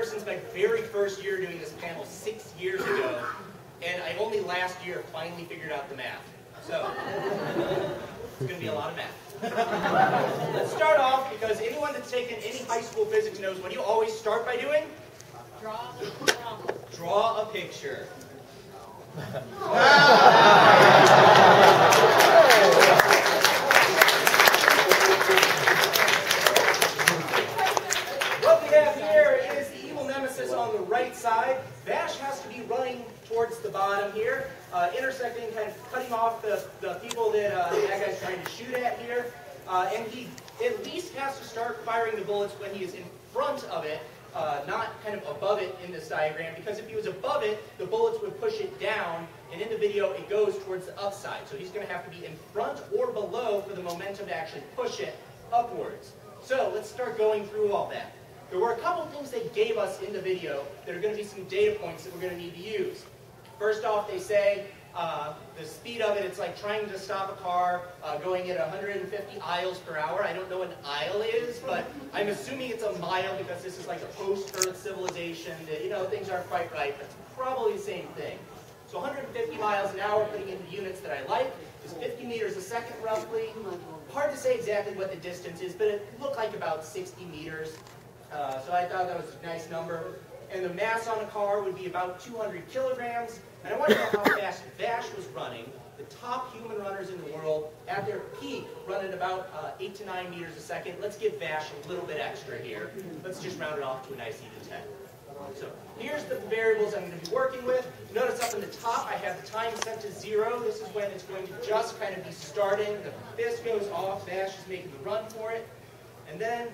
ever since my very first year doing this panel 6 years ago, and I only last year finally figured out the math. So, it's going to be a lot of math. Let's start off, because anyone that's taken any high school physics knows what do you always start by doing? Draw a picture. What we have here is the evil nemesis on the right side. Vash has to be running towards the bottom here, intersecting, kind of cutting off the people that the bad guy's trying to shoot at here. And he at least has to start firing the bullets when he is in front of it, not kind of above it in this diagram, because if he was above it, the bullets would push it down, and in the video it goes towards the upside. So he's going to have to be in front or below for the momentum to actually push it upwards. So let's start going through all that. There were a couple things they gave us in the video that are going to be some data points that we're going to need to use. First off, they say the speed of it, it's like trying to stop a car going at 150 miles per hour. I don't know what an aisle is, but I'm assuming it's a mile because this is like a post-Earth civilization that, you know, things aren't quite right, but it's probably the same thing. So 150 miles an hour, putting into units that I like, is 50 meters a second roughly. Hard to say exactly what the distance is, but it looked like about 60 meters. So I thought that was a nice number. And the mass on a car would be about 200 kilograms. And I want to know how fast Vash was running. The top human runners in the world, at their peak, run at about 8 to 9 meters a second. Let's give Vash a little bit extra here. Let's just round it off to a nice even 10. So here's the variables I'm going to be working with. Notice up in the top I have the time set to 0. This is when it's going to just kind of be starting. The fist goes off. Vash is making the run for it. And then,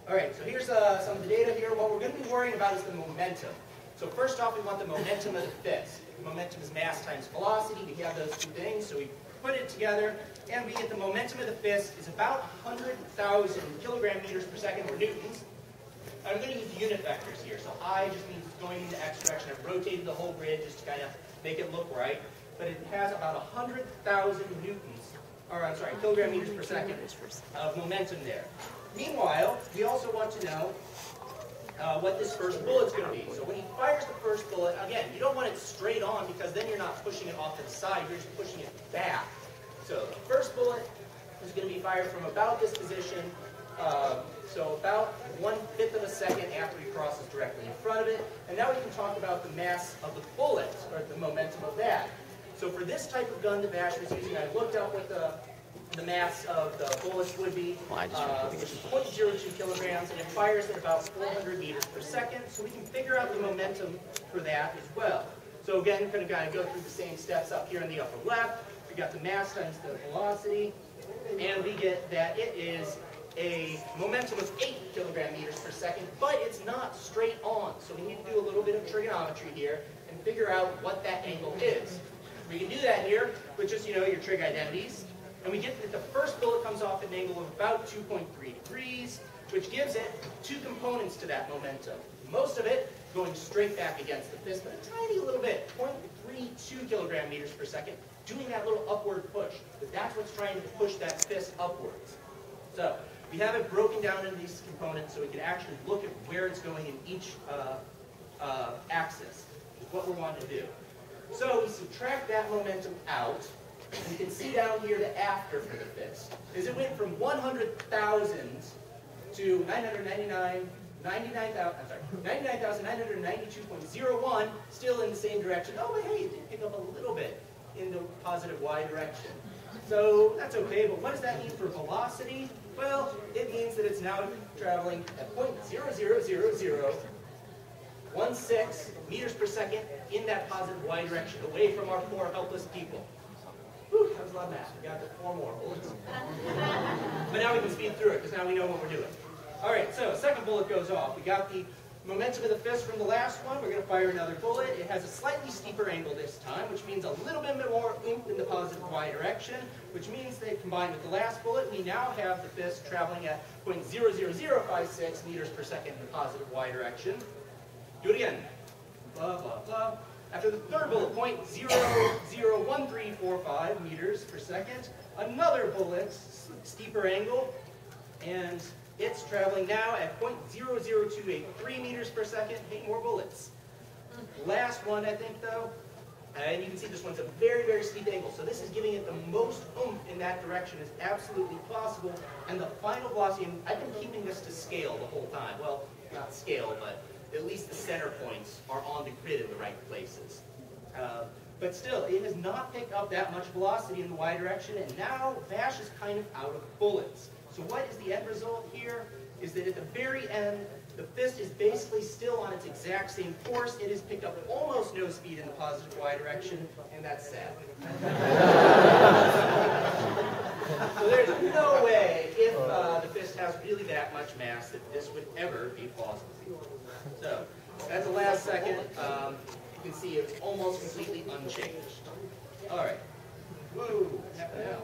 Alright, so here's some of the data here. What we're going to be worrying about is the momentum. So first off, we want the momentum of the fist. Momentum is mass times velocity. We have those two things, so we put it together, and we get the momentum of the fist is about 100,000 kilogram meters per second, or newtons. I'm going to use unit vectors here. So I just means it's going in the x direction. I've rotated the whole grid just to kind of make it look right. But it has about 100,000 newtons, or I'm sorry, kilogram meters per second of momentum there. Meanwhile, we also want to know what this first bullet's going to be. So when he fires the first bullet, again, you don't want it straight on because then you're not pushing it off to the side, you're just pushing it back. So the first bullet is going to be fired from about this position, so about 1/5 of a second after he crosses directly in front of it. And now we can talk about the mass of the bullet, or the momentum of that. So for this type of gun that Vash was using, I looked up what the mass of the bullets would be, which is 0.02 kilograms, and it fires at about 400 meters per second, so we can figure out the momentum for that as well. So again, we're going to kind of go through the same steps up here in the upper left. We got the mass times the velocity, and we get that it is a momentum of 8 kilogram meters per second, but it's not straight on, so we need to do a little bit of trigonometry here and figure out what that angle is. We can do that here with just, you know, your trig identities. And we get that the first bullet comes off at an angle of about 2.3 degrees, which gives it two components to that momentum. Most of it going straight back against the fist, but a tiny little bit, 0.32 kilogram meters per second, doing that little upward push. But that's what's trying to push that fist upwards. So we have it broken down into these components so we can actually look at where it's going in each axis, which is what we want to do. So we subtract that momentum out. You can see down here the after for the fist, is it went from 100,000 to 99,992.01, still in the same direction. Oh, but hey, it did pick up a little bit in the positive y direction. So that's okay, but what does that mean for velocity? Well, it means that it's now traveling at 0.00016 meters per second in that positive y direction, away from our poor helpless people. Whew, that was a lot of math. We got 4 more bullets. But now we can speed through it because now we know what we're doing. All right, so second bullet goes off. We got the momentum of the fist from the last one. We're going to fire another bullet. It has a slightly steeper angle this time, which means a little bit more oomph in the positive y direction, which means that combined with the last bullet, we now have the fist traveling at 0.00056 meters per second in the positive y direction. Do it again. Blah, blah, blah. After the third bullet, 0.001345 meters per second. Another bullet, steeper angle, and It's traveling now at 0.00283 meters per second. Hey, more bullets. Last one, I think, though. And you can see this one's a very, very steep angle. So this is giving it the most oomph in that direction as absolutely possible. And the final velocity, and I've been keeping this to scale the whole time. Well, not scale, but at least the center points are on the grid in the right places. But still, it has not picked up that much velocity in the y direction, and now Vash is kind of out of bullets. So what is the end result here? Is that at the very end, the fist is basically still on its exact same course. It has picked up almost no speed in the positive y direction, and that's sad. So there's no way, if the fist has really that much mass, that this would ever be plausible. So that's the last second. You can see it's almost completely unchanged. All right. Whoa, what happened now?